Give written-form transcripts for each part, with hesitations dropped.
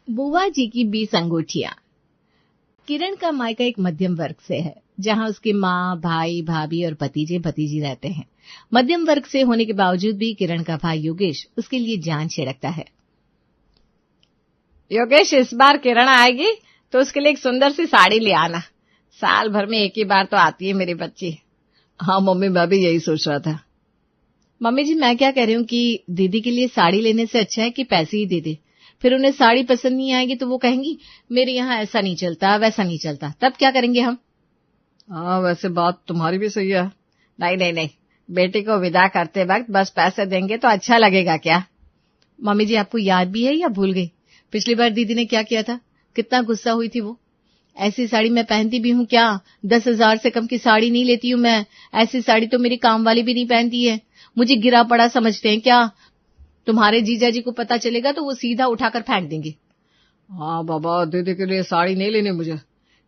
बुआ जी की 20 अंगूठियां। किरण का मायका एक मध्यम वर्ग से है, जहां उसकी माँ, भाई, भाभी और भतीजे भतीजी रहते हैं। मध्यम वर्ग से होने के बावजूद भी किरण का भाई योगेश उसके लिए जान छिड़कता है। योगेश, इस बार किरण आएगी तो उसके लिए एक सुंदर सी साड़ी ले आना। साल भर में एक ही बार तो आती है मेरी बच्ची। हाँ मम्मी, मैं भी यही सोच रहा था। मम्मी जी, मैं क्या कह रही हूँ कि दीदी के लिए साड़ी लेने से अच्छा है कि पैसे ही दे दे। फिर उन्हें साड़ी पसंद नहीं आएगी तो वो कहेंगी मेरे यहाँ ऐसा नहीं चलता, वैसा नहीं चलता। तब क्या करेंगे हम? हाँ, वैसे बात तुम्हारी भी सही है। नहीं नहीं नहीं, बेटी को विदा करते वक्त बस पैसे देंगे तो अच्छा लगेगा क्या? मम्मी जी, आपको याद भी है या भूल गई? पिछली बार दीदी ने क्या किया था, कितना गुस्सा हुई थी वो। ऐसी साड़ी मैं पहनती भी हूँ क्या? 10,000 से कम की साड़ी नहीं लेती हूँ मैं। ऐसी साड़ी तो मेरी काम वाली भी नहीं पहनती है। मुझे गिरा पड़ा समझते हैं क्या? तुम्हारे जीजा जी को पता चलेगा तो वो सीधा उठाकर फेंक देंगे। हाँ बाबा, दीदी के लिए साड़ी नहीं लेनी मुझे।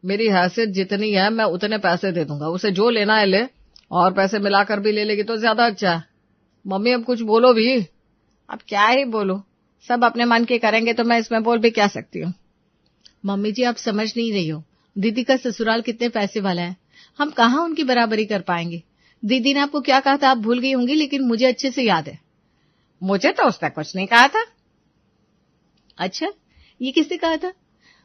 मेरी हैसियत जितनी है मैं उतने पैसे दे दूंगा। उसे जो लेना है ले, और पैसे मिलाकर भी ले लेगी तो ज्यादा अच्छा है। मम्मी, अब कुछ बोलो भी। अब क्या ही बोलूं, सब अपने मन के करेंगे तो मैं इसमें बोल भी क्या सकती हूँ। मम्मी जी, आप समझ नहीं रही हो। दीदी का ससुराल कितने पैसे वाला है, हम कहाँ उनकी बराबरी कर पाएंगे। दीदी ने आपको क्या कहा था आप भूल गई होंगी, लेकिन मुझे अच्छे से याद है। मुझे तो उसने कुछ नहीं कहा था। अच्छा, ये किसने कहा था?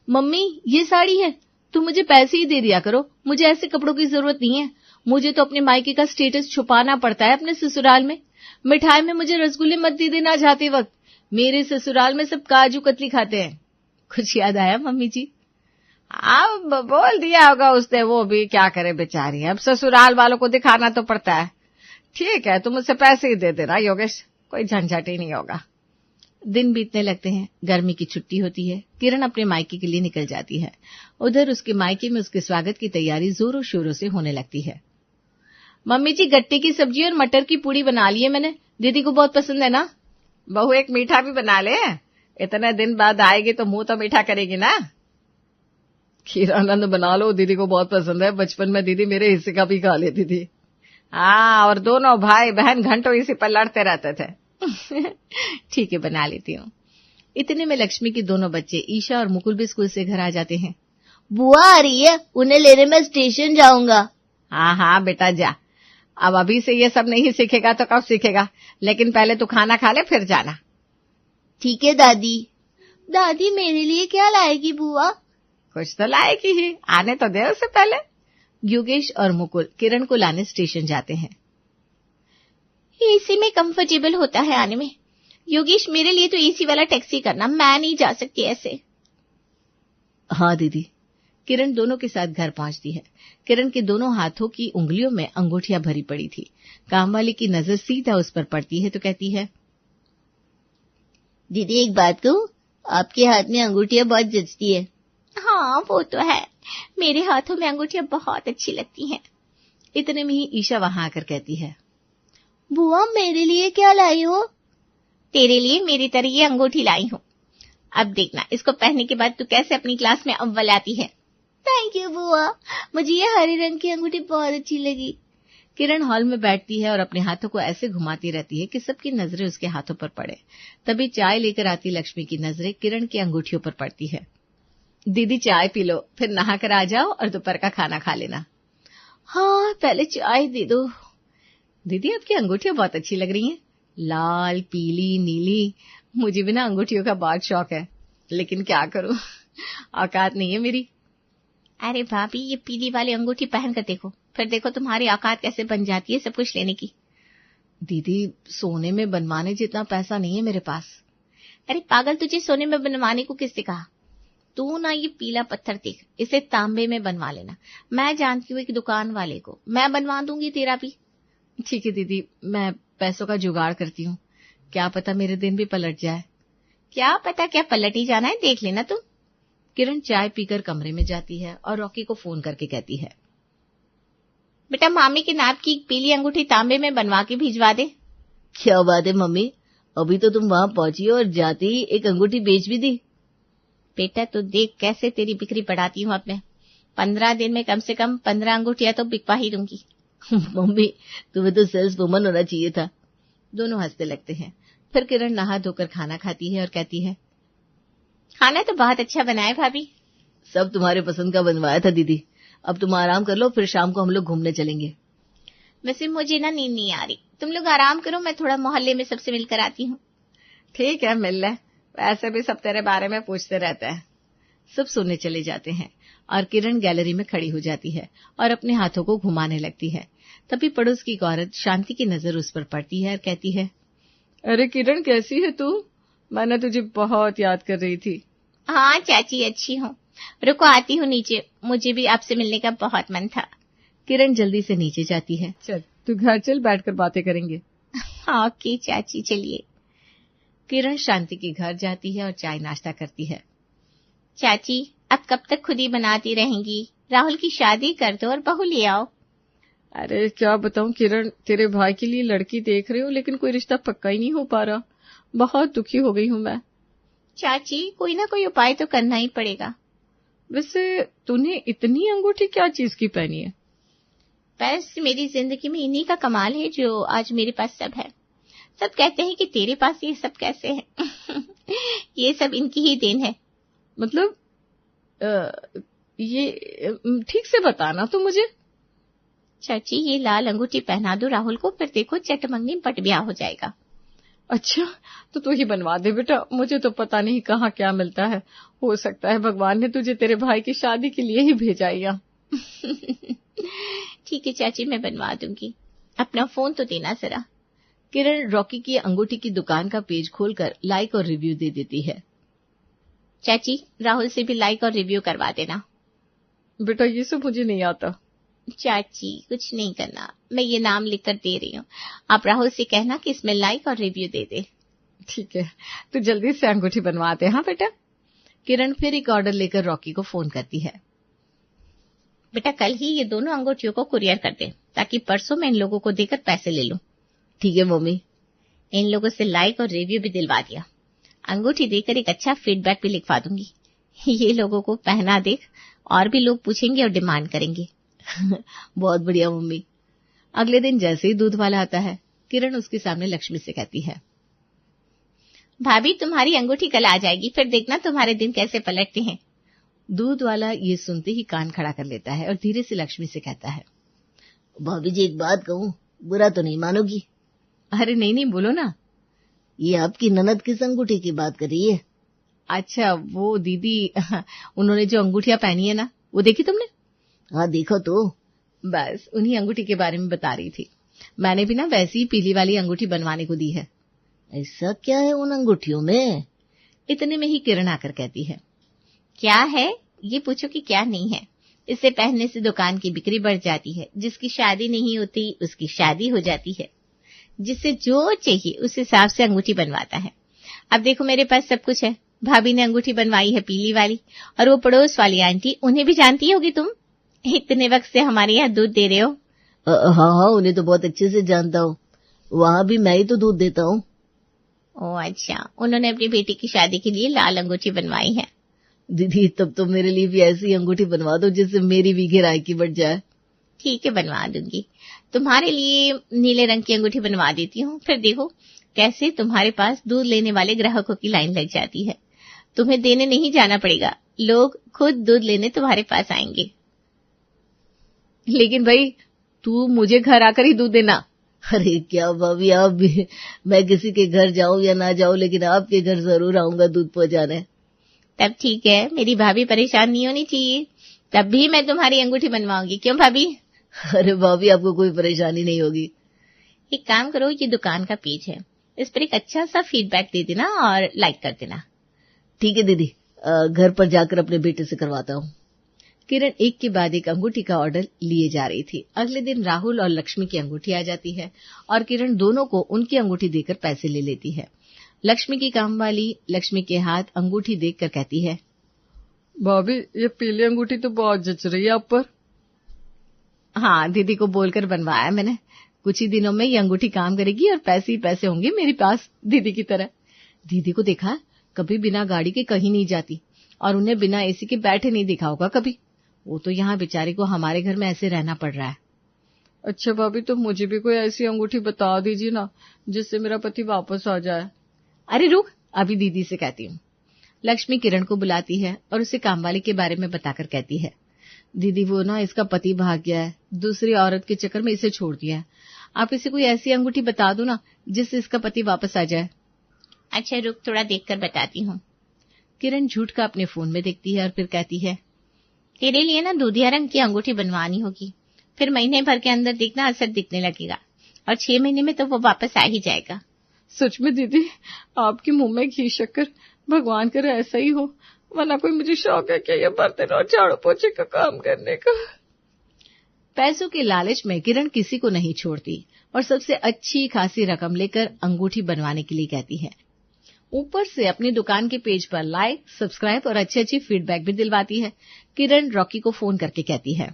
मम्मी, ये साड़ी है तो मुझे पैसे ही दे दिया करो, मुझे ऐसे कपड़ों की जरूरत नहीं है। मुझे तो अपने मायके का स्टेटस छुपाना पड़ता है अपने ससुराल में। मिठाई में मुझे रसगुल्ले मत दे देना जाते वक्त। मेरे ससुराल में सब काजू कतली खाते हैं। कुछ याद आया मम्मी जी? अब बोल दिया होगा उसने, वो भी क्या करे बेचारी। अब ससुराल वालों को दिखाना तो पड़ता है। ठीक है, तुम मुझसे पैसे ही दे देना योगेश, कोई झंझट ही नहीं होगा। दिन बीतने लगते हैं। गर्मी की छुट्टी होती है। किरण अपने मायके के लिए निकल जाती है। उधर उसके मायके में उसके स्वागत की तैयारी जोरों शोरों से होने लगती है। मम्मी जी, गट्टे की सब्जी और मटर की पूड़ी बना ली है मैंने। दीदी को बहुत पसंद है ना? बहू, एक मीठा भी बना ले। इतने दिन बाद आएगी तो मुंह तो मीठा करेगी ना। खीरानंद बना लो, दीदी को बहुत पसंद है। बचपन में दीदी मेरे हिस्से का भी खा लेती थी। हाँ, और दोनों भाई बहन घंटों इसी पर लड़ते रहते थे। ठीक है, बना लेती हूँ। इतने में लक्ष्मी के दोनों बच्चे ईशा और मुकुल भी स्कूल से घर आ जाते हैं। बुआ आ रही है, उन्हें लेने मैं स्टेशन जाऊंगा। हाँ हाँ बेटा, जा। अब अभी से ये सब नहीं सीखेगा तो कब सीखेगा? लेकिन पहले तू खाना खा ले फिर जाना। ठीक है दादी। दादी, मेरे लिए क्या लाएगी बुआ? कुछ तो लाएगी ही, आने तो दे उसे पहले। योगेश और मुकुल किरण को लाने स्टेशन जाते हैं। एसी में कंफर्टेबल होता है आने में। योगेश, मेरे लिए तो एसी वाला टैक्सी करना, मैं नहीं जा सकती ऐसे। हाँ दीदी। किरण दोनों के साथ घर पहुंचती है। किरण के दोनों हाथों की उंगलियों में अंगूठियां भरी पड़ी थी। कामवाली की नजर सीधा उस पर पड़ती है तो कहती है, दीदी एक बात कहूं, आपके हाथ में अंगूठियां बहुत जचती है। हाँ वो तो है, मेरे हाथों में अंगूठियां बहुत अच्छी लगती हैं। इतने में ही ईशा वहां आकर कहती है, बुआ मेरे लिए क्या लाई हो? तेरे लिए मेरी तरह ये अंगूठी लाई हूं। अब देखना, इसको पहनने के बाद तू कैसे अपनी क्लास में अव्वल आती है। थैंक यू बुआ, मुझे ये हरे रंग की अंगूठी बहुत अच्छी लगी। किरण हॉल में बैठती है और अपने हाथों को ऐसे घुमाती रहती है कि सबकी नजरें उसके हाथों पर पड़े। तभी चाय लेकर आती लक्ष्मी की नजरें किरण की अंगूठियों पर पड़ती है। दीदी चाय पी लो, फिर नहाकर आ जाओ और दोपहर का खाना खा लेना। हाँ, पहले चाय दे दो। दीदी, आपकी अंगूठियां बहुत अच्छी लग रही हैं, लाल, पीली, नीली। मुझे भी ना अंगूठियों का बहुत शौक है, लेकिन क्या करूं, औकात नहीं है मेरी। अरे भाभी, ये पीली वाली अंगूठी पहन कर देखो, फिर देखो तुम्हारी औकात कैसे बन जाती है सब कुछ लेने की। दीदी, सोने में बनवाने जितना पैसा नहीं है मेरे पास। अरे पागल, तुझे सोने में बनवाने को किसने कहा? तू ना ये पीला पत्थर देख, इसे तांबे में बनवा लेना। मैं जानती हूँ एक दुकान वाले को, मैं बनवा दूंगी तेरा भी। ठीक है दीदी, मैं पैसों का जुगाड़ करती हूँ। क्या पता मेरे दिन भी पलट जाए। क्या पता क्या पलट ही जाना है, देख लेना तुम। किरण चाय पीकर कमरे में जाती है और रॉकी को फोन करके कहती है, बेटा मामी के नाप की पीली अंगूठी तांबे में बनवा के भिजवा दे। क्या बात है मम्मी, अभी तो तुम वहां पहुंची और जाते ही एक अंगूठी बेच भी दी। बेटा तो देख कैसे तेरी बिक्री बढ़ाती हूँ अब मैं। 15 दिन में कम से कम 15 अंगूठियां तो बिकवा ही दूंगी। मम्मी, तुम्हें तो सेल्स वुमन होना चाहिए था। दोनों हंसने लगते हैं। फिर किरण नहा धोकर खाना खाती है और कहती है, खाना तो बहुत अच्छा बना है भाभी। सब तुम्हारे पसंद का बनवाया था दीदी। अब तुम आराम कर लो, फिर शाम को हम लोग घूमने चलेंगे। वैसे मुझे ना नींद नहीं आ रही, तुम लोग आराम करो, मैं थोड़ा मोहल्ले में सबसे मिलकर आती हूँ। ठीक है, मिल ले। वैसे भी सब तेरे बारे में पूछते रहते हैं। सब सोने चले जाते हैं और किरण गैलरी में खड़ी हो जाती है और अपने हाथों को घुमाने लगती है। तभी पड़ोस की एक औरत शांति की नजर उस पर पड़ती है और कहती है, अरे किरण, कैसी है तू? मैंने तुझे बहुत याद कर रही थी। हाँ चाची, अच्छी हूँ। रुको आती हूँ नीचे, मुझे भी आपसे मिलने का बहुत मन था। किरण जल्दी से नीचे जाती है। चल तू घर चल, बैठकर बातें करेंगे। हाँ ओके चाची, चलिए। किरण शांति के घर जाती है और चाय नाश्ता करती है। चाची, अब कब तक खुद ही बनाती रहेंगी? राहुल की शादी कर दो और बहू ले आओ। अरे क्या बताऊं किरण, तेरे भाई के लिए लड़की देख रही हूँ, लेकिन कोई रिश्ता पक्का ही नहीं हो पा रहा। बहुत दुखी हो गई हूँ मैं। चाची, कोई ना कोई उपाय तो करना ही पड़ेगा। वैसे तूने इतनी अंगूठी क्या चीज की पहनी है? बस मेरी जिंदगी में इन्हीं का कमाल है जो आज मेरे पास सब है। सब कहते हैं कि तेरे पास ये सब कैसे है। ये सब इनकी ही देन है। मतलब ये ठीक से बताना तो मुझे। चाची, ये लाल अंगूठी पहना दो राहुल को, फिर देखो चटमंगनी पट ब्याह हो जाएगा। अच्छा, तो तू ही बनवा दे बेटा, मुझे तो पता नहीं कहाँ क्या मिलता है। हो सकता है भगवान ने तुझे तेरे भाई की शादी के लिए ही भेजा यहाँ। ठीक है चाची, मैं बनवा दूंगी। अपना फोन तो देना जरा। किरण रॉकी की अंगूठी की दुकान का पेज खोलकर लाइक और रिव्यू दे देती है। चाची, राहुल से भी लाइक और रिव्यू करवा देना। बेटा ये सब मुझे नहीं आता। चाची, कुछ नहीं करना, मैं ये नाम लिखकर दे रही हूँ। आप राहुल से कहना कि इसमें लाइक और रिव्यू दे दे। ठीक है, तू जल्दी से अंगूठी बनवा दे। हाँ बेटा। किरण फिर एक ऑर्डर लेकर रॉकी को फोन करती है। बेटा, कल ही ये दोनों अंगूठियों को कुरियर कर दे, ताकि परसों मैं इन लोगों को देकर पैसे ले लूं। ठीक है मम्मी। इन लोगों से लाइक और रिव्यू भी दिलवा दिया। अंगूठी देकर एक अच्छा फीडबैक भी लिखवा दूंगी। ये लोगों को पहना देख और भी लोग पूछेंगे और डिमांड करेंगे। बहुत बढ़िया मम्मी। अगले दिन जैसे ही दूध वाला आता है, किरण उसके सामने लक्ष्मी से कहती है, भाभी तुम्हारी अंगूठी कल आ जाएगी, फिर देखना तुम्हारे दिन कैसे पलटते हैं। दूध वाला ये सुनते ही कान खड़ा कर लेता है और धीरे से लक्ष्मी से कहता है, भाभी जी एक बात कहूँ, बुरा तो नहीं मानोगी? अरे नहीं नहीं, बोलो ना। ये आपकी ननद किस अंगूठी की बात कर रही है? अच्छा, वो दीदी, उन्होंने जो अंगूठियां पहनी है ना, वो देखी तुमने? हाँ देखो तो। बस उन्हीं अंगूठी के बारे में बता रही थी। मैंने भी ना वैसी ही पीली वाली अंगूठी बनवाने को दी है। ऐसा क्या है उन अंगूठियों में? इतने में ही किरण आकर कहती है, क्या है ये पूछो कि क्या नहीं है। इसे पहनने से दुकान की बिक्री बढ़ जाती है। जिसकी शादी नहीं होती उसकी शादी हो जाती है। जिसे जो चाहिए उस हिसाब से अंगूठी बनवाता है। अब देखो मेरे पास सब कुछ है। भाभी ने अंगूठी बनवाई है पीली वाली, और वो पड़ोस वाली आंटी, उन्हें भी जानती होगी तुम। इतने वक्त से हमारे यहाँ दूध दे रहे हो। हाँ हाँ, उन्हें तो बहुत अच्छे से जानता हूँ। वहाँ भी मैं ही तो दूध देता हूँ। ओह अच्छा, उन्होंने अपनी बेटी की शादी के लिए लाल अंगूठी बनवाई है। दीदी तब तो मेरे लिए भी ऐसी अंगूठी बनवा दो जिससे मेरी भी गहराई बढ़ जाए। ठीक है, बनवा दूंगी। तुम्हारे लिए नीले रंग की अंगूठी बनवा देती हूँ, फिर देखो कैसे तुम्हारे पास दूध लेने वाले ग्राहकों की लाइन लग जाती है। तुम्हें देने नहीं जाना पड़ेगा, लोग खुद दूध लेने तुम्हारे पास आएंगे। लेकिन भाई तू मुझे घर आकर ही दूध देना। अरे क्या भाभी, आप भी, मैं किसी के घर जाऊं या ना जाऊं, लेकिन आपके घर जरूर आऊंगा दूध पहुंचाने। तब ठीक है, मेरी भाभी परेशान नहीं होनी चाहिए, तब भी मैं तुम्हारी अंगूठी बनवाऊंगी। क्यों भाभी? अरे भाभी, आपको कोई परेशानी नहीं होगी। एक काम करो, ये दुकान का पेज है, इस पर एक अच्छा सा फीडबैक दे देना और लाइक कर देना। ठीक है दीदी, घर पर जाकर अपने बेटे से करवाता हूँ। किरण एक के बाद एक अंगूठी का ऑर्डर लिए जा रही थी। अगले दिन राहुल और लक्ष्मी की अंगूठी आ जाती है और किरण दोनों को उनकी अंगूठी देकर पैसे ले लेती है। लक्ष्मी की काम वाली लक्ष्मी के हाथ अंगूठी देखकर कहती है, भाभी ये पीली अंगूठी तो बहुत जच रही है आप पर। हाँ, दीदी को बोलकर बनवाया मैंने। कुछ ही दिनों में ये अंगूठी काम करेगी और पैसे ही पैसे होंगे मेरे पास, दीदी की तरह। दीदी को देखा, कभी बिना गाड़ी के कहीं नहीं जाती और उन्हें बिना एसी के बैठे नहीं देखा होगा कभी। वो तो यहाँ बेचारे को हमारे घर में ऐसे रहना पड़ रहा है। अच्छा भाभी, तो मुझे भी कोई ऐसी अंगूठी बता दीजिए ना जिससे मेरा पति वापस आ जाए। अरे रुक, अभी दीदी से कहती हूँ। लक्ष्मी किरण को बुलाती है और उसे कामवाली के बारे में बताकर कहती है, दीदी वो ना इसका पति भाग गया है, दूसरी औरत के चक्कर में इसे छोड़ दिया है। आप इसे कोई ऐसी अंगूठी बता दो ना जिससे इसका पति वापस आ जाए। अच्छा रुक, थोड़ा देखकर बताती हूँ। किरण झूठ का अपने फोन में देखती है और फिर कहती है, तेरे लिए ना दूधिया रंग की अंगूठी बनवानी होगी, फिर महीने भर के अंदर देखना असर दिखने लगेगा और 6 महीने में तो वो वापस आ ही जाएगा। सच में दीदी, आपके मुंह में घी शक्कर, भगवान करे ऐसा ही हो, वरना कोई मुझे शौक है क्या ये बर्तन और झाड़ू पोछे का काम करने का। पैसों के लालच में किरण किसी को नहीं छोड़ती और सबसे अच्छी खासी रकम लेकर अंगूठी बनवाने के लिए कहती है। ऊपर से अपनी दुकान के पेज पर लाइक, सब्सक्राइब और अच्छी फीडबैक भी दिलवाती है। किरण रॉकी को फोन करके कहती है,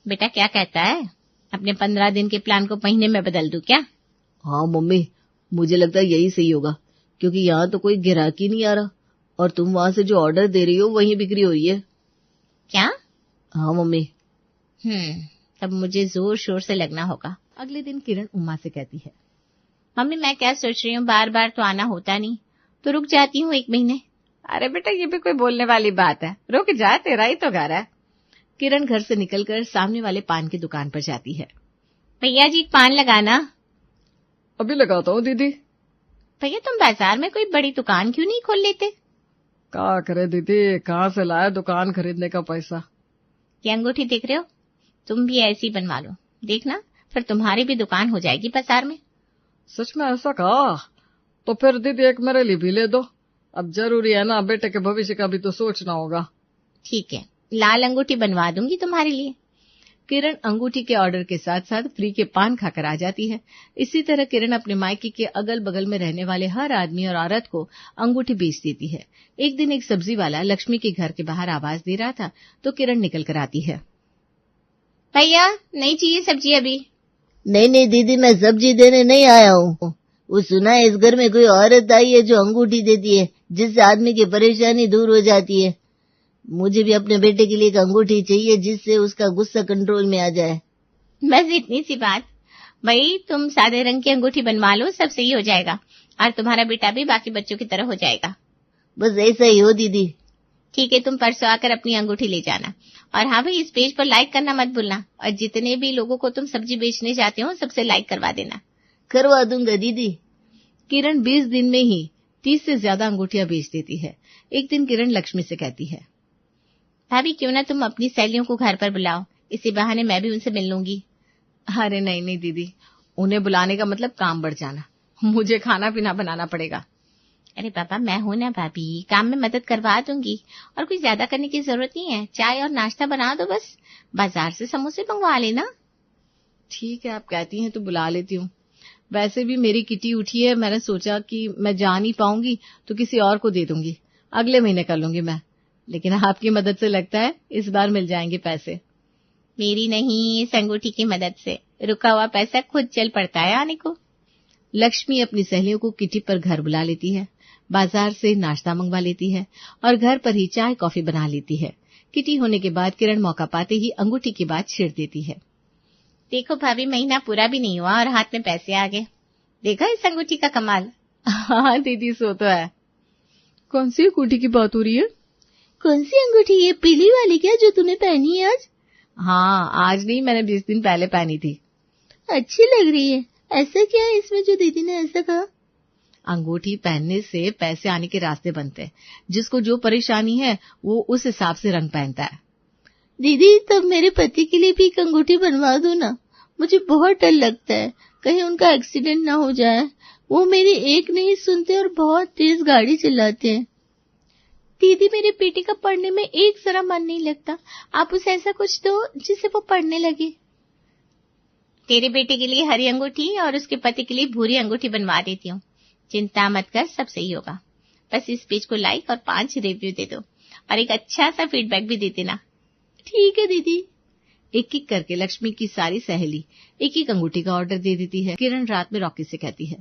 बेटा क्या कहता है, अपने 15 दिन के प्लान को महीने में बदल दूं क्या? हाँ मम्मी, मुझे लगता है यही सही होगा, क्योंकि यहाँ तो कोई ग्राहक ही नहीं आ रहा और तुम वहां से जो ऑर्डर दे रही हो वहीं बिक्री हो रही है। क्या? हाँ मम्मी। तब मुझे जोर शोर से लगना होगा। अगले दिन किरण उमा से कहती है, मम्मी मैं क्या सोच रही हूँ, बार बार तो आना होता नहीं, तो रुक जाती हूँ 1 महीने। अरे बेटा ये भी कोई बोलने वाली बात है, रुक जा, तेरा ही तो घर है। किरण घर से निकलकर सामने वाले पान की दुकान पर जाती है। भैया जी पान लगाना। अभी लगाता हूँ दीदी। भैया तुम बाजार में कोई बड़ी दुकान क्यों नहीं खोल लेते? क्या करे दीदी, कहाँ से लाया दुकान खरीदने का पैसा। ये अंगूठी देख रहे हो, तुम भी ऐसी बनवा लो, देखना फिर तुम्हारी भी दुकान हो जाएगी बाजार में। सच में ऐसा कहा? तो फिर दीदी एक मेरे लिए भी ले दो, अब जरूरी है ना, बेटे के भविष्य का भी तो सोचना होगा। ठीक है, लाल अंगूठी बनवा दूंगी तुम्हारे लिए। किरण अंगूठी के ऑर्डर के साथ साथ फ्री के पान खाकर आ जाती है। इसी तरह किरण अपने मायके के अगल बगल में रहने वाले हर आदमी और औरत को अंगूठी बेच देती है। एक दिन एक सब्जी वाला लक्ष्मी के घर के बाहर आवाज दे रहा था तो किरण निकल कर आती है। भैया नहीं चाहिए सब्जी अभी। नहीं दीदी, मैं सब्जी देने नहीं आया हूँ। वो सुना है इस घर में कोई औरत आई है जो अंगूठी देती है, जिससे आदमी की परेशानी दूर हो जाती है। मुझे भी अपने बेटे के लिए एक अंगूठी चाहिए जिससे उसका गुस्सा कंट्रोल में आ जाए। बस इतनी सी बात। भाई तुम सादे रंग की अंगूठी बनवा लो, सब सही हो जाएगा और तुम्हारा बेटा भी बाकी बच्चों की तरह हो जाएगा। बस ऐसा ही हो दीदी। ठीक है, तुम परसों आकर अपनी अंगूठी ले जाना। और हाँ भाई, इस पेज पर लाइक करना मत भूलना और जितने भी लोगों को तुम सब्जी बेचने जाते हो सबसे लाइक करवा देना। करवा दूंगा दीदी। किरण 20 दिन में ही 30 से ज्यादा अंगूठियां बेच देती है। एक दिन किरण लक्ष्मी से कहती है, भाभी क्यों ना तुम अपनी सहेलियों को घर पर बुलाओ, इसी बहाने मैं भी उनसे मिल लूंगी। अरे नहीं दीदी, उन्हें बुलाने का मतलब काम बढ़ जाना, मुझे खाना पीना बनाना पड़ेगा। अरे पापा मैं हूं ना भाभी, काम में मदद करवा दूंगी और कुछ ज्यादा करने की जरूरत नहीं है, चाय और नाश्ता बना दो बस, बाजार से समोसे मंगवा लेना। ठीक है, आप कहती हैं तो बुला लेती हूँ। वैसे भी मेरी किटी उठी है, मैंने सोचा कि मैं जा नहीं पाऊंगी तो किसी और को दे दूंगी, अगले महीने कर लूंगी मैं, लेकिन आपकी मदद से लगता है इस बार मिल जाएंगे पैसे। मेरी नहीं, इस अंगूठी की मदद से रुका हुआ पैसा खुद चल पड़ता है आने को। लक्ष्मी अपनी सहेलियों को किटी पर घर बुला लेती है, बाजार से नाश्ता मंगवा लेती है और घर पर ही चाय कॉफी बना लेती है। किटी होने के बाद किरण मौका पाते ही अंगूठी की बात छेड़ देती है। देखो भाभी, महीना पूरा भी नहीं हुआ और हाथ में पैसे आ गए, देखा इस अंगूठी का कमाल। हाँ दीदी, सो तो है। कौन सी अंगूठी की बात हो रही है? कौन सी अंगूठी? ये पीली वाली क्या जो तूने पहनी है आज? हाँ, आज नहीं, मैंने 20 दिन पहले पहनी थी। अच्छी लग रही है। ऐसा क्या है इसमें जो दीदी ने ऐसा कहा? अंगूठी पहनने से पैसे आने के रास्ते बनते हैं, जिसको जो परेशानी है वो उस हिसाब से रंग पहनता है। दीदी तब मेरे पति के लिए भी एक अंगूठी बनवा दो ना, मुझे बहुत डर लगता है कहीं उनका एक्सीडेंट ना हो जाए। वो मेरी एक नहीं सुनते और बहुत तेज गाड़ी चलाते हैं। दीदी मेरे बेटे का पढ़ने में एक जरा मन नहीं लगता, आप उसे ऐसा कुछ दो जिससे वो पढ़ने लगे। तेरे बेटे के लिए हरी अंगूठी और उसके पति के लिए भूरी अंगूठी बनवा देती हूँ, चिंता मत कर, सब सही होगा। बस इस पेज को लाइक और 5 रिव्यू दे दो और एक अच्छा सा फीडबैक भी दे देना। ठीक है दीदी। एक एक करके लक्ष्मी की सारी सहेली एक एक अंगूठी का ऑर्डर दे देती है। किरण रात में रॉकी से कहती है,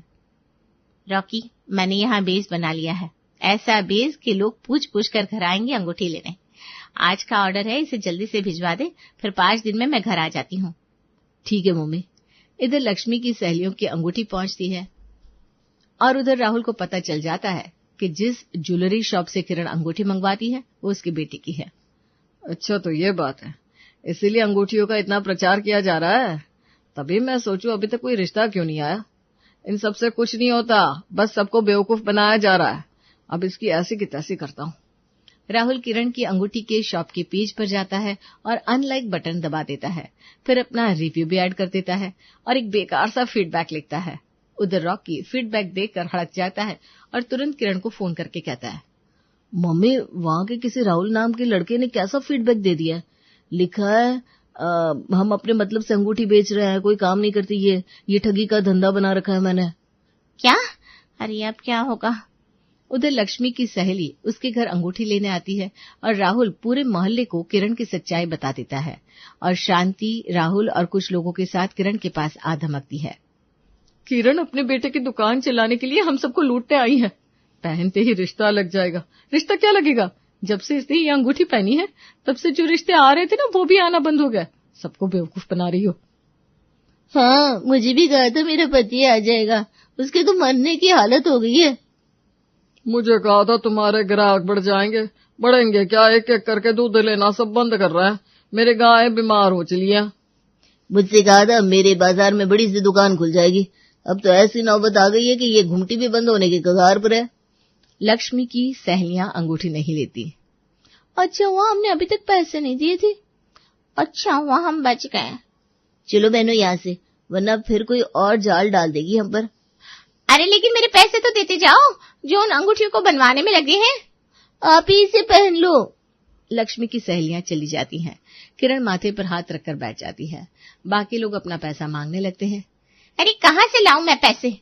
रॉकी मैंने यहाँ बेस बना लिया है, ऐसा बेस कि लोग पूछ पूछ कर घर आएंगे अंगूठी लेने। आज का ऑर्डर है, इसे जल्दी से भिजवा दे, फिर 5 दिन में मैं घर आ जाती हूँ। ठीक है मम्मी। इधर लक्ष्मी की सहेलियों की अंगूठी पहुंचती है और उधर राहुल को पता चल जाता है कि जिस ज्वेलरी शॉप से किरण अंगूठी मंगवाती है वो उसकी बेटी की है। अच्छा, तो ये बात है, इसीलिए अंगूठियों का इतना प्रचार किया जा रहा है। तभी मैं सोचूं अभी तक कोई रिश्ता क्यों नहीं आया। इन सब से कुछ नहीं होता, बस सबको बेवकूफ बनाया जा रहा है। अब इसकी ऐसी की तैसी करता हूँ। राहुल किरण की अंगूठी के शॉप के पेज पर जाता है और अनलाइक बटन दबा देता है, फिर अपना रिव्यू भी ऐड कर देता है और एक बेकार सा फीडबैक लिखता है। उधर रॉकी फीडबैक देखकर हड़क जाता है और तुरंत किरण को फोन करके कहता है, मम्मी, वहां के किसी राहुल नाम के लड़के ने कैसा फीडबैक दे दिया है। लिखा है हम अपने मतलब से अंगूठी बेच रहे हैं, कोई काम नहीं करती ये ठगी का धंधा बना रखा है मैंने। क्या? अरे अब क्या होगा? उधर लक्ष्मी की सहेली उसके घर अंगूठी लेने आती है और राहुल पूरे मोहल्ले को किरण की सच्चाई बता देता है और शांति राहुल और कुछ लोगों के साथ किरण के पास आ धमकती है। किरण अपने बेटे की दुकान चलाने के लिए हम सबको लूटने आई है। पहनते ही रिश्ता लग जाएगा। रिश्ता क्या लगेगा? जब से इसने ये अंगूठी पहनी है तब से जो रिश्ते आ रहे थे ना वो भी आना बंद हो गया। सबको बेवकूफ बना रही हो। हाँ, मुझे भी कहा था मेरा पति आ जाएगा, उसके तो मरने की हालत हो गई है। मुझे कहा था तुम्हारे ग्राहक बढ़ जाएंगे। बढ़ेंगे क्या? एक एक करके दूध लेना सब बंद कर रहा है। मेरे गाय बीमार हो चली है। मुझसे कहा था मेरे बाजार में बड़ी सी दुकान खुल जाएगी। अब तो ऐसी नौबत आ गई है कि ये घुमटी भी बंद होने के कगार पर है। लक्ष्मी की सहेलियां अंगूठी नहीं लेती। अच्छा हुआ हमने अभी तक पैसे नहीं दिए थे। अच्छा हुआ हम बच गए। चलो बहनों यहाँ से, वरना फिर कोई और जाल डाल देगी हम पर। अरे लेकिन मेरे पैसे तो देते जाओ जो उन अंगूठियों को बनवाने में लगे हैं। आप ही इसे पहन लो। लक्ष्मी की सहेलियां चली जाती हैं। किरण माथे पर हाथ रखकर बैठ जाती है। बाकी लोग अपना पैसा मांगने लगते हैं। अरे कहाँ से लाऊं मैं पैसे?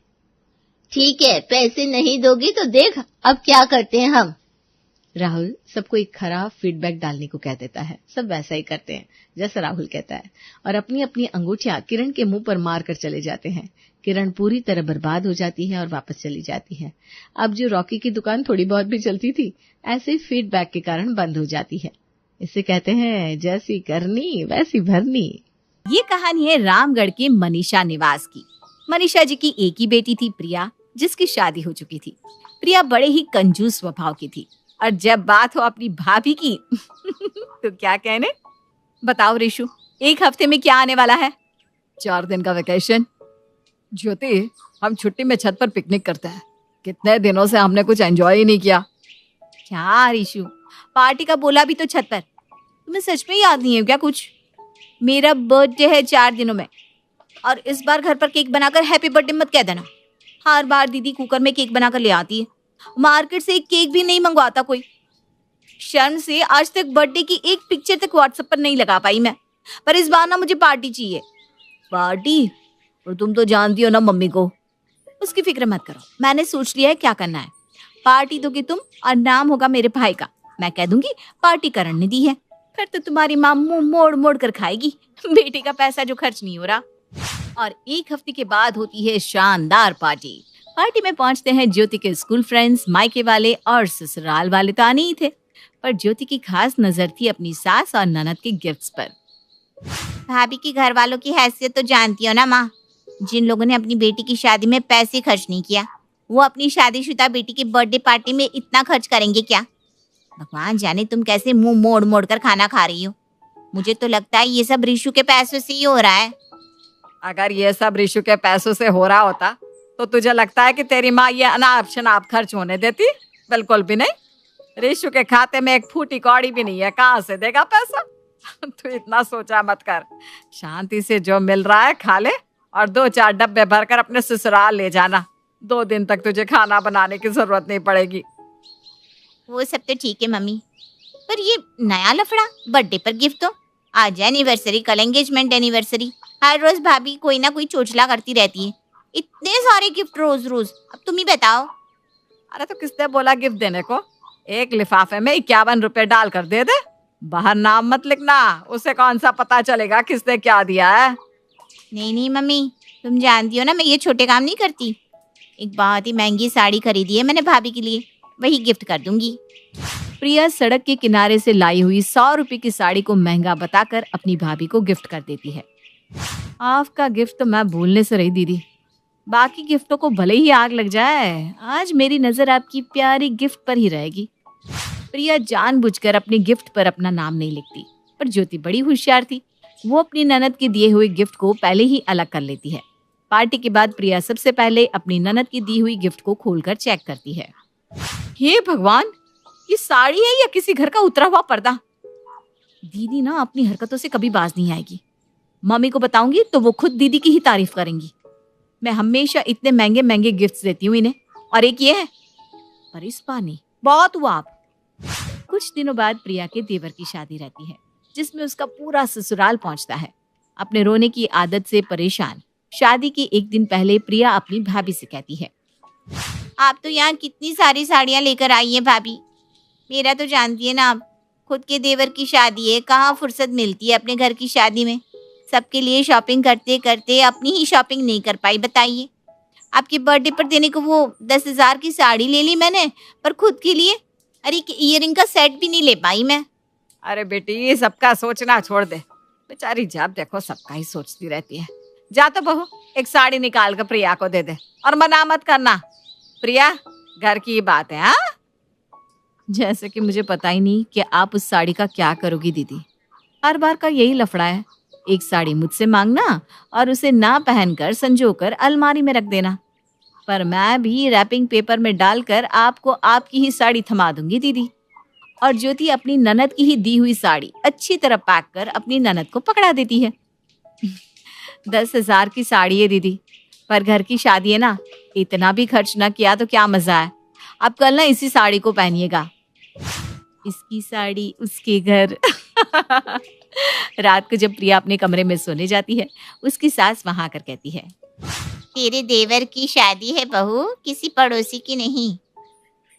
ठीक है, पैसे नहीं दोगी तो देख अब क्या करते हैं हम। राहुल सबको एक खराब फीडबैक डालने को कह देता है। सब वैसा ही करते हैं जैसा राहुल कहता है और अपनी अपनी अंगूठियां किरण के मुंह पर मार कर चले जाते हैं। किरण पूरी तरह बर्बाद हो जाती है और वापस चली जाती है। अब जो रॉकी की दुकान थोड़ी बहुत भी चलती थी ऐसे फीडबैक के कारण बंद हो जाती है। इसे कहते हैं जैसी करनी वैसी भरनी। ये कहानी है रामगढ़ के मनीषा निवास की। मनीषा जी की एक ही बेटी थी प्रिया, जिसकी शादी हो चुकी थी। प्रिया बड़े ही कंजूस स्वभाव की थी और जब बात हो अपनी भाभी की तो क्या कहने। बताओ रिशु, एक हफ्ते में क्या आने वाला है? 4 दिन का वेकेशन। ज्योति, हम छुट्टी में छत पर पिकनिक करते हैं। कितने दिनों से हमने कुछ एंजॉय ही नहीं किया। क्या रिशु, पार्टी का बोला भी तो छत पर। तुम्हें सच में याद नहीं है क्या कुछ? मेरा बर्थडे है 4 दिनों में और इस बार घर पर केक बनाकर हैप्पी बर्थडे मत कह देना। हर बार दीदी कुकर में केक बनाकर ले आती है, मार्केट से एक केक भी नहीं मंगवाता कोई। शर्म से आज तक बर्थडे की एक पिक्चर तक व्हाट्सएप पर नहीं लगा पाई मैं। पर इस बार ना मुझे पार्टी चाहिए। पार्टी? और तुम तो जानती हो ना मम्मी को। उसकी फिक्र मत करो, मैंने सोच लिया है क्या करना है। पार्टी दोगे तुम और नाम होगा मेरे भाई का। मैं कह दूंगी पार्टी करण ने दी है, फिर तो तुम्हारी माँ मुंह मोड़ मोड़ कर खाएगी। बेटे का पैसा जो खर्च नहीं हो रहा। और एक हफ्ते के बाद होती है शानदार पार्टी। पार्टी में पहुंचते हैं ज्योति के स्कूल फ्रेंड्स, मायके वाले और ससुराल वाले तो आने ही थे, पर ज्योति की खास नजर थी अपनी सास और ननद के गिफ्ट्स पर। भाभी की घर वालों की हैसियत तो जानती हो ना माँ। जिन लोगों ने अपनी बेटी की शादी में पैसे खर्च नहीं किया, वो अपनी शादीशुदा बेटी की बर्थडे पार्टी में इतना खर्च करेंगे क्या? भगवान जाने तुम कैसे मुंह मोड़ मोड़ कर खाना खा रही हो। मुझे तो लगता है ये सब रिशु के पैसों से ही हो रहा है। अगर ये सब रिशु के पैसों से हो रहा होता तो तुझे लगता है कि तेरी माँ ये अनाप शनाप खर्च होने देती? बिल्कुल भी नहीं। रिशु के खाते में एक फूटी कौड़ी भी नहीं है, कहाँ से देगा पैसा? तू इतना सोचा मत कर। शांति से जो मिल रहा है खा ले और 2-4 डब्बे भरकर अपने ससुराल ले जाना। 2 दिन तक तुझे खाना बनाने की जरूरत नहीं पड़ेगी। वो सब तो ठीक है मम्मी, पर ये नया लफड़ा बर्थडे पर गिफ्ट तो आज एनिवर्सरी, कल एंगेजमेंट एनिवर्सरी, हर रोज भाभी कोई ना कोई चोचला करती रहती है। इतने सारे गिफ्ट रोज रोज, अब तुम ही बताओ। अरे तो किसने बोला गिफ्ट देने को? एक लिफाफे में 51 रुपए डाल कर दे दे। बाहर नाम मत लिखना, उसे कौन सा पता चलेगा किसने क्या दिया है। नहीं नहीं मम्मी, तुम जानती हो ना मैं ये छोटे काम नहीं करती। एक बहुत ही महंगी साड़ी खरीदी है मैंने भाभी के लिए, वही गिफ्ट कर दूंगी। प्रिया सड़क के किनारे से लाई हुई 100 रुपए की साड़ी को महंगा बताकर अपनी भाभी को गिफ्ट कर देती है। आपका गिफ्ट तो मैं भूलने से रही दीदी। बाकी गिफ्टों को भले ही आग लग जाए, आज मेरी नजर आपकी प्यारी गिफ्ट पर ही रहेगी। प्रिया जानबूझकर अपने गिफ्ट पर अपना नाम नहीं लिखती, पर ज्योति बड़ी होशियार थी। वो अपनी ननद के दिए हुए गिफ्ट को पहले ही अलग कर लेती है। पार्टी के बाद प्रिया सबसे पहले अपनी ननद की दी हुई गिफ्ट को खोलकर चेक करती है। हे भगवान, ये साड़ी है या किसी घर का उतरा हुआ पर्दा? दीदी ना अपनी हरकतों से कभी बाज नहीं आएगी। मम्मी को बताऊंगी तो वो खुद दीदी की ही तारीफ करेंगी। मैं हमेशा इतने महंगे महंगे गिफ्ट्स देती हूँ इन्हें, और एक ये है। पर इस बार नहीं, बहुत हुआ आप। कुछ दिनों बाद प्रिया के देवर की शादी रहती है, जिसमें उसका पूरा ससुराल पहुंचता है। अपने रोने की आदत से परेशान शादी के एक दिन पहले प्रिया अपनी भाभी से कहती है, आप तो यहाँ कितनी सारी साड़ियाँ लेकर आई हैं भाभी। मेरा तो जानती है ना आप, खुद के देवर की शादी है, कहाँ फुर्सत मिलती है अपने घर की शादी में। सबके लिए शॉपिंग करते करते अपनी ही शॉपिंग नहीं कर पाई, बताइए। आपके बर्थडे पर देने को वो 10,000 की साड़ी ले ली मैंने, पर खुद के लिए अरे ईयरिंग का सेट भी नहीं ले पाई मैं। अरे बेटी, सबका सोचना छोड़ दे। बेचारी जब देखो सबका ही सोचती रहती है। जा तो बहू, एक साड़ी निकाल कर प्रिया को दे दे, और मना मत करना। प्रिया, घर की बात है। हाँ, जैसे कि मुझे पता ही नहीं कि आप उस साड़ी का क्या करोगी दीदी। हर बार का यही लफड़ा है, एक साड़ी मुझसे मांगना और उसे ना पहनकर संजोकर अलमारी में रख देना। पर मैं भी रैपिंग पेपर में डालकर आपको आपकी ही साड़ी थमा दूंगी दीदी। और ज्योति अपनी ननद की ही दी हुई साड़ी अच्छी तरह पैक कर अपनी ननद को पकड़ा देती है। 10,000 की साड़ी है दीदी, पर घर की शादी है ना, इतना भी खर्च ना किया तो क्या मजा है। अब कल ना इसी साड़ी को पहनिएगा। इसकी साड़ी उसके घर। रात को जब प्रिया अपने कमरे में सोने जाती है, उसकी सास वहां आकर कहती है, तेरे देवर की शादी है बहू, किसी पड़ोसी की नहीं।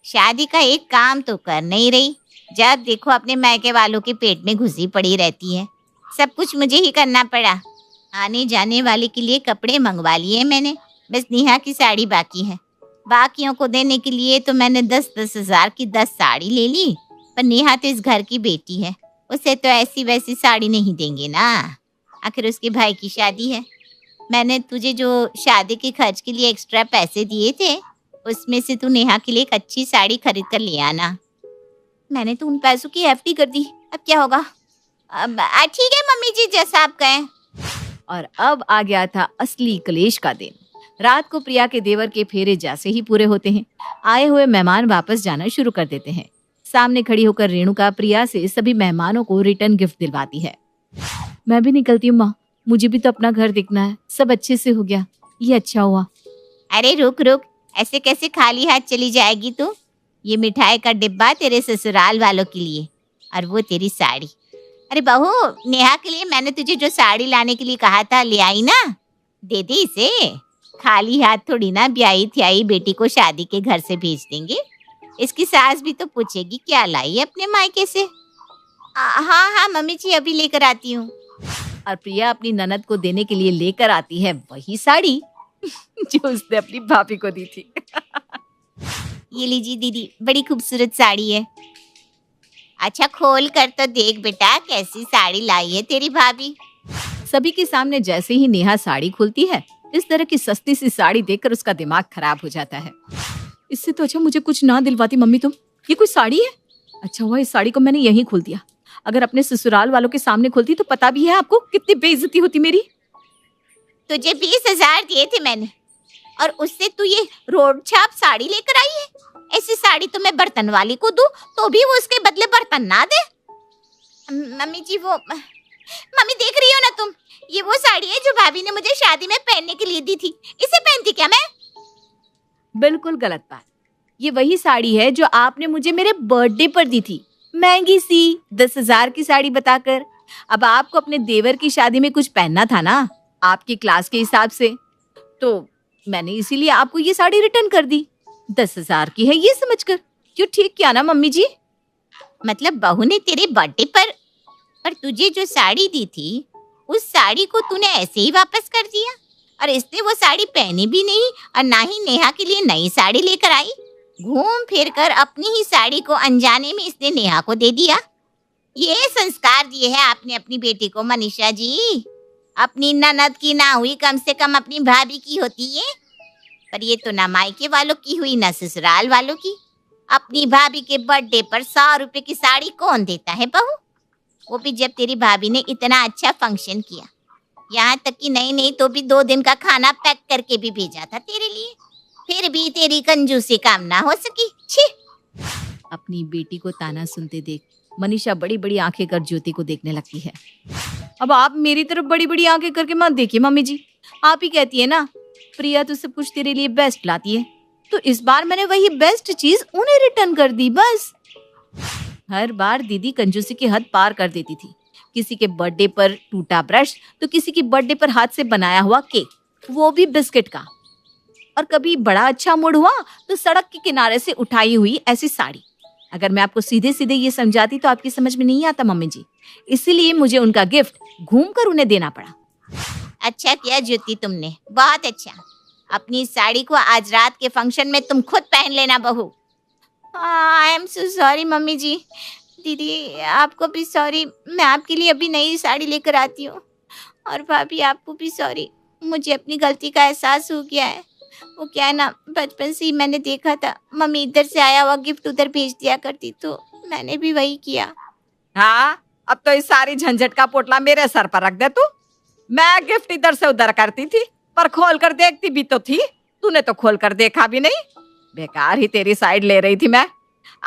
शादी का एक काम तो कर नहीं रही, जब देखो अपने मायके वालों के पेट में घुसी पड़ी रहती है। सब कुछ मुझे ही करना पड़ा। आने जाने वाले के लिए कपड़े मंगवा लिए मैंने, बस नेहा की साड़ी बाकी है। बाकियों को देने के लिए तो मैंने 10-10 हजार की 10 साड़ी ले ली, पर नेहा तो इस घर की बेटी है, उसे तो ऐसी वैसी साड़ी नहीं देंगे ना। आखिर उसके भाई की शादी है। मैंने तुझे जो शादी के खर्च के लिए एक्स्ट्रा पैसे दिए थे, उसमें से तू नेहा के लिए एक अच्छी साड़ी खरीद कर ले आना। मैंने तो उन पैसों की एफडी कर दी, अब क्या होगा। अब ठीक है मम्मी जी, जैसा आप कहें। और अब आ गया था असली कलेश का दिन। रात को प्रिया के देवर के फेरे जैसे ही पूरे होते हैं, आए हुए मेहमान वापस जाना शुरू कर देते हैं। सामने खड़ी होकर रेणुका प्रिया से सभी मेहमानों को रिटर्न गिफ्ट दिलवाती है। मैं भी निकलती हूँ माँ, मुझे भी तो अपना घर देखना है। सब अच्छे से हो गया, ये अच्छा हुआ। अरे रुक रुक, ऐसे कैसे खाली हाथ चली जाएगी तू। ये मिठाई का डिब्बा तेरे ससुराल वालों के लिए, और वो तेरी साड़ी। अरे बहू, नेहा के लिए मैंने तुझे जो साड़ी लाने के लिए कहा था, ले आई ना, दे दे इसे। खाली हाथ थोड़ी ना ब्याही थ्याई बेटी को शादी के घर से भेज देंगे। इसकी सास भी तो पूछेगी क्या लाई है अपने मायके से। हाँ हाँ मम्मी जी, अभी लेकर आती हूँ। और प्रिया अपनी ननद को देने के लिए लेकर आती है वही साड़ी जो उसने अपनी भाभी को दी थी। ये लीजिए दीदी, बड़ी खूबसूरत साड़ी है। अच्छा खोल कर तो देख बेटा, कैसी साड़ी लाई है तेरी भाभी। सभी के सामने जैसे ही नेहा साड़ी खोलती है, इस तरह की सस्ती सी साड़ी देखकर उसका दिमाग खराब हो जाता है। इससे तो अच्छा मुझे कुछ ना दिलवाती मम्मी तुम। ये कोई साड़ी है? अच्छा हुआ इस साड़ी को मैंने यहीं खोल दिया। अगर अपने ससुराल वालों के सामने खोलती तो पता भी है आपको कितनी बेइज्जती होती मेरी। तुझे 20,000 दिए थे मैंने, और उससे तू ये रोड छाप साड़ी लेकर आई है। ऐसी साड़ी तो मैं बर्तन वाली को दूं तो भी वो उसके बदले बर्तन ना दे। मम्मी जी, वो मम्मी देख रही हो ना तुम, ये वो साड़ी है जो भाभी ने मुझे शादी में पहनने के लिए दी थी। इसे पहनती क्या मैं? बिल्कुल गलत बात। ये वही साड़ी है जो आपने मुझे मेरे बर्थडे पर दी थी, महंगी सी 10,000 की साड़ी बताकर। अब आपको अपने देवर की शादी में कुछ पहनना था ना, आपकी क्लास के हिसाब से, तो मैंने इसीलिए आपको ये साड़ी रिटर्न कर दी। 10,000 की है ये समझकर। क्यों ठीक किया ना मम्मी जी? मतलब बहू ने तेरे बर्थडे पर तुझे जो साड़ी दी थी, उस साड़ी को तूने ऐसे ही वापस कर दिया, और इसने वो साड़ी पहनी भी नहीं, और ना ही नेहा के लिए नई साड़ी लेकर आई। घूम फिर कर अपनी ही साड़ी को अनजाने में इसने नेहा को दे दिया। ये संस्कार दिए हैं आपने अपनी बेटी को मनीषा जी। अपनी ननद की ना हुई, कम से कम अपनी भाभी की होती है। पर ये तो ना मायके वालों की हुई ना ससुराल वालों की। अपनी भाभी के बर्थडे पर 100 रुपए की साड़ी कौन देता है बहू? वो भी जब तेरी भाभी ने इतना अच्छा फंक्शन किया, यहाँ तक कि नहीं तो भी 2 दिन का खाना पैक करके भी भेजा था तेरे लिए, फिर भी तेरी कंजूसी काम ना हो सकी। छी! अपनी बेटी को ताना सुनते देख मनीषा बड़ी बड़ी आंखें कर ज्योति को देखने लगती है। अब आप मेरी तरफ बड़ी बड़ी आंखें करके मत देखिए मम्मी जी। आप ही कहती है ना प्रिया तो सब कुछ तेरे लिए बेस्ट लाती है, तो इस बार मैंने वही बेस्ट चीज उन्हें रिटर्न कर दी बस। हर बार दीदी कंजूसी की हद पार कर देती थी। किसी के बर्थडे पर टूटा ब्रश तो किसी की बर्थडे पर हाथ से बनाया हुआ केक, वो भी बिस्किट का। और कभी बड़ा अच्छा मूड हुआ तो सड़क के किनारे से उठाई हुई ऐसी साड़ी। अगर मैं आपको सीधे सीधे ये समझाती तो आपकी समझ में नहीं आता मम्मी जी, इसीलिए मुझे उनका गिफ्ट घूमकर उन्हें देना पड़ा। अच्छा किया ज्योति तुमने, बहुत अच्छा। अपनी साड़ी को आज रात के फंक्शन में तुम खुद पहन लेना बहू। I am so sorry mummy ji. दीदी आपको भी सॉरी, मैं आपके लिए अभी नई साड़ी लेकर आती हूँ। और भाभी आपको भी सॉरी, मुझे अपनी गलती का एहसास हो गया है। वो क्या है ना, बचपन से ही मैंने देखा था मम्मी इधर से आया हुआ गिफ्ट उधर भेज दिया करती, तो मैंने भी वही किया। हाँ, अब तो इस सारी झंझट का पोटला मेरे सर पर रख दे तू। मैं गिफ्ट इधर से उधर करती थी, पर खोल कर देखती भी तो थी, तूने तो खोल कर देखा भी नहीं। बेकार ही तेरी साइड ले रही थी मैं।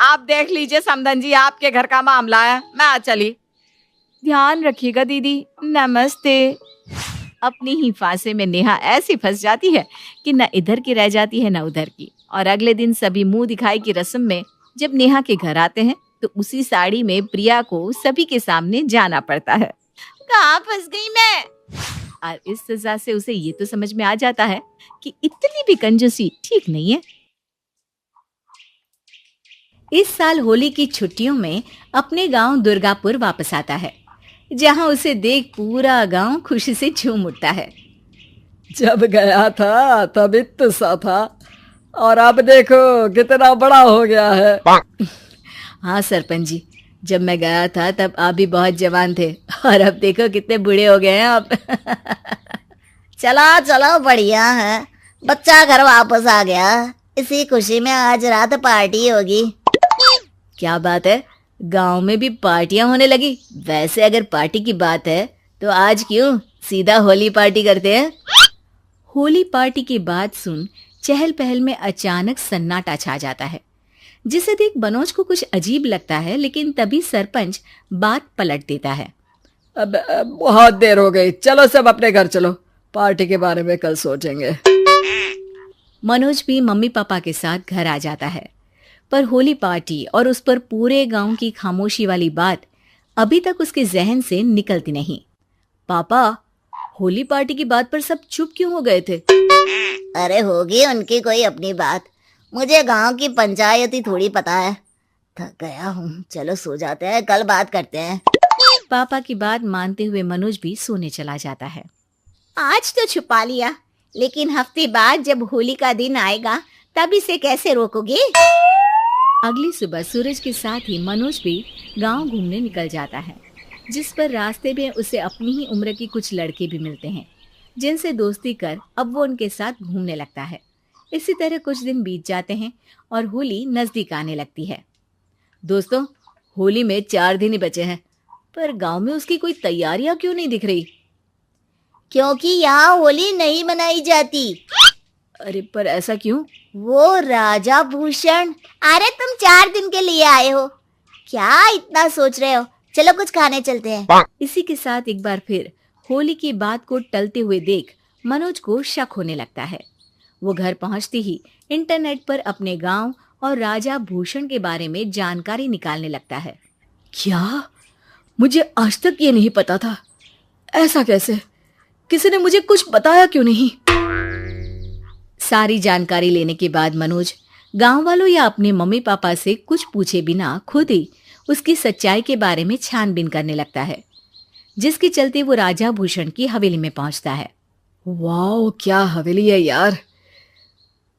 आप देख लीजिए समधन जी, आपके घर का मामला है, मैं चली। ध्यान रखिएगा दीदी, नमस्ते। अपनी ही फांसे में नेहा ऐसी फंस जाती है कि न इधर की रह जाती है न उधर की। और अगले दिन सभी मुंह दिखाई की रस्म में जब नेहा के घर आते हैं तो उसी साड़ी में प्रिया को सभी के सामने जाना पड़ता है। कहाँ फंस गई मैं? और इस सजा से उसे ये तो समझ में आ जाता है कि इतनी भी कंजूसी ठीक नहीं है। इस साल होली की छुट्टियों में अपने गांव दुर्गापुर वापस आता है, जहां उसे देख पूरा गांव खुशी से झूम उठता है। जब गया था तब इतना सा था और अब देखो कितना बड़ा हो गया है। हाँ सरपंच जी, जब मैं गया था तब आप भी बहुत जवान थे और अब देखो कितने बूढ़े हो गए हैं आप। चलो चलो बढ़िया है, बच्चा घर वापस आ गया। इसी खुशी में आज रात पार्टी होगी। क्या बात है, गांव में भी पार्टियां होने लगी। वैसे अगर पार्टी की बात है तो आज क्यों सीधा होली पार्टी करते हैं। होली पार्टी की बात सुन चहल पहल में अचानक सन्नाटा छा जाता है, जिसे देख मनोज को कुछ अजीब लगता है, लेकिन तभी सरपंच बात पलट देता है। अब बहुत देर हो गई, चलो सब अपने घर चलो, पार्टी के बारे में कल सोचेंगे। मनोज भी मम्मी पापा के साथ घर आ जाता है, पर होली पार्टी और उस पर पूरे गांव की खामोशी वाली बात अभी तक उसके जहन से निकलती नहीं। पापा, होली पार्टी की बात पर सब चुप क्यों हो गए थे? अरे होगी उनकी कोई अपनी बात, मुझे गांव की पंचायत ही थोड़ी पता है। थक गया हूँ, चलो सो जाते हैं, कल बात करते हैं। पापा की बात मानते हुए मनोज भी सोने चला जाता है। आज तो छुपा लिया, लेकिन हफ्ते बाद जब होली का दिन आएगा तब इसे कैसे रोकोगे? अगली सुबह सूरज के साथ ही मनोज भी गांव घूमने निकल जाता है, जिस पर रास्ते में उसे अपनी ही उम्र के कुछ लड़के भी मिलते हैं, जिनसे दोस्ती कर अब वो उनके साथ घूमने लगता है। इसी तरह कुछ दिन बीत जाते हैं और होली नजदीक आने लगती है। दोस्तों, होली में 4 दिन ही बचे हैं, पर गांव में उसकी कोई तैयारियां क्यों नहीं दिख रही? क्योंकि यहाँ होली नहीं मनाई जाती। अरे पर ऐसा क्यों? वो राजा भूषण। अरे तुम 4 दिन के लिए आए हो, क्या इतना सोच रहे हो? चलो कुछ खाने चलते हैं। इसी के साथ एक बार फिर होली की बात को टलते हुए देख मनोज को शक होने लगता है। वो घर पहुंचते ही इंटरनेट पर अपने गांव और राजा भूषण के बारे में जानकारी निकालने लगता है। क्या? मुझे आज तक ये नहीं पता था। ऐसा कैसे? किसी ने मुझे कुछ बताया क्यों नहीं? सारी जानकारी लेने के बाद मनोज गांव वालों या अपने मम्मी पापा से कुछ पूछे बिना खुद ही उसकी सच्चाई के बारे में छानबीन करने लगता है, जिसके चलते वो राजा भूषण की हवेली में पहुंचता है। वाह, क्या हवेली है यार!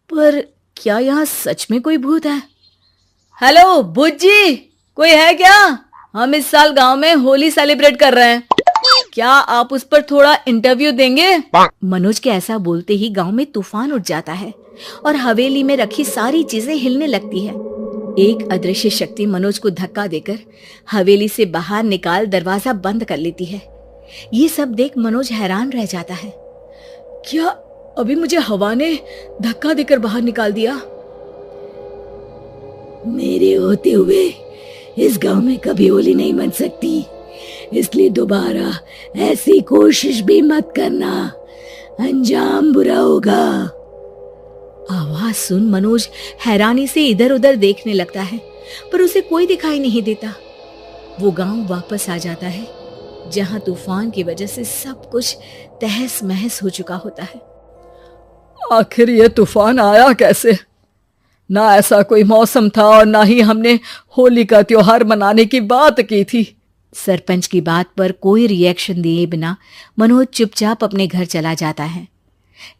पर क्या यहाँ सच में कोई भूत है? हेलो भूत जी, कोई है क्या? हम इस साल गांव में होली सेलिब्रेट कर रहे हैं। क्या आप उस पर थोड़ा इंटरव्यू देंगे? मनोज के ऐसा बोलते ही गांव में तूफान उठ जाता है और हवेली में रखी सारी चीजें हिलने लगती है। एक अदृश्य शक्ति मनोज को धक्का देकर हवेली से बाहर निकाल दरवाजा बंद कर लेती है। ये सब देख मनोज हैरान रह जाता है। क्या अभी मुझे हवा ने धक्का देकर बाहर निकाल दिया? मेरे होते हुए इस गांव में कभी होली नहीं मन सकती, इसलिए दोबारा ऐसी कोशिश भी मत करना, अंजाम बुरा होगा। आवाज सुन मनोज हैरानी से इधर उधर देखने लगता है, पर उसे कोई दिखाई नहीं देता। वो गांव वापस आ जाता है, जहां तूफान की वजह से सब कुछ तहस महस हो चुका होता है। आखिर ये तूफान आया कैसे? ना ऐसा कोई मौसम था और ना ही हमने होली का त्योहार मनाने की बात की थी। सरपंच की बात पर कोई रिएक्शन दिए बिना मनोज चुपचाप अपने घर चला जाता है।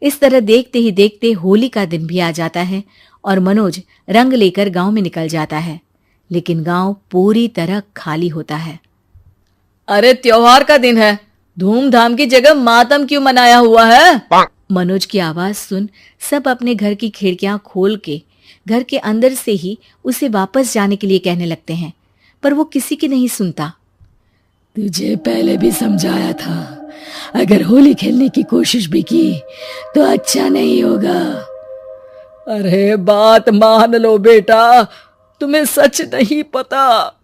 इस तरह देखते ही देखते होली का दिन भी आ जाता है और मनोज रंग लेकर गांव में निकल जाता है, लेकिन गांव पूरी तरह खाली होता है। अरे त्योहार का दिन है, धूमधाम की जगह मातम क्यों मनाया हुआ है? मनोज की आवाज सुन सब अपने घर की खिड़कियां खोल के घर के अंदर से ही उसे वापस जाने के लिए कहने लगते हैं, पर वो किसी की नहीं सुनता। तुझे पहले भी समझाया था, अगर होली खेलने की कोशिश भी की तो अच्छा नहीं होगा। अरे बात मान लो बेटा, तुम्हें सच नहीं पता।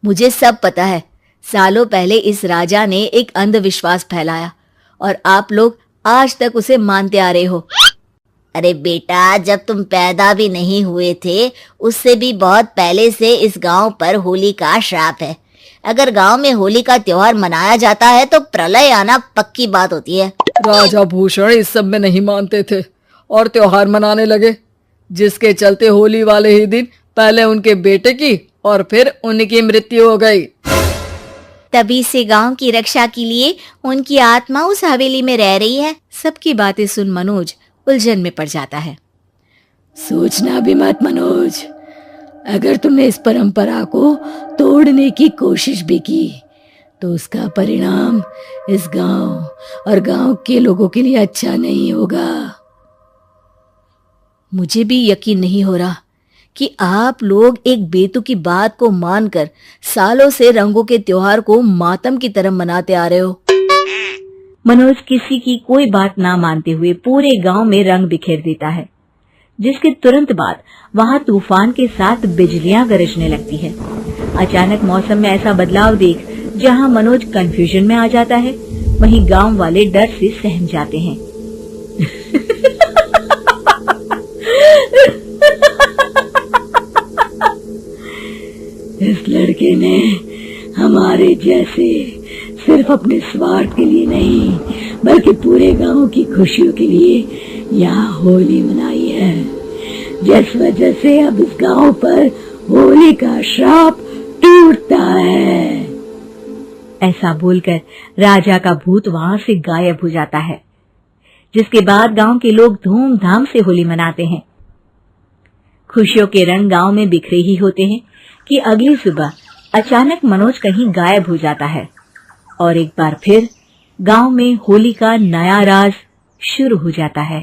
मुझे सब पता है। सालों पहले इस राजा ने एक अंधविश्वास फैलाया और आप लोग आज तक उसे मानते आ रहे हो। अरे बेटा, जब तुम पैदा भी नहीं हुए थे उससे भी बहुत पहले से इस गांव पर होली का श्राप है। अगर गांव में होली का त्योहार मनाया जाता है तो प्रलय आना पक्की बात होती है। राजा भूषण इस सब में नहीं मानते थे और त्योहार मनाने लगे, जिसके चलते होली वाले ही दिन पहले उनके बेटे की और फिर उनकी मृत्यु हो गई। तभी से गांव की रक्षा के लिए उनकी आत्मा उस हवेली में रह रही है। सबकी बातें सुन मनोज उलझन में पड़ जाता है। सोचना भी मत मनोज, अगर तुमने इस परंपरा को तोड़ने की कोशिश भी की तो उसका परिणाम इस गांव और गांव के लोगों के लिए अच्छा नहीं होगा। मुझे भी यकीन नहीं हो रहा कि आप लोग एक बेतुकी बात को मानकर सालों से रंगों के त्योहार को मातम की तरह मनाते आ रहे हो। मनोज किसी की कोई बात ना मानते हुए पूरे गांव में रंग बिखेर देता है, जिसके तुरंत बाद वहां तूफान के साथ बिजलियां गरजने लगती है। अचानक मौसम में ऐसा बदलाव देख जहां मनोज कंफ्यूजन में आ जाता है, वहीं गांव वाले डर से सहम जाते हैं। इस लड़के ने हमारे जैसे सिर्फ अपने स्वार्थ के लिए नहीं बल्कि पूरे गांव की खुशियों के लिए यहाँ होली मनाई है, जिस वजह से अब इस गांव पर होली का श्राप टूटता है। ऐसा बोलकर राजा का भूत वहां से गायब हो जाता है, जिसके बाद गांव के लोग धूमधाम से होली मनाते हैं। खुशियों के रंग गांव में बिखरे ही होते हैं कि अगली सुबह अचानक मनोज कहीं गायब हो जाता है और एक बार फिर गांव में होली का नया राज शुरू हो जाता है।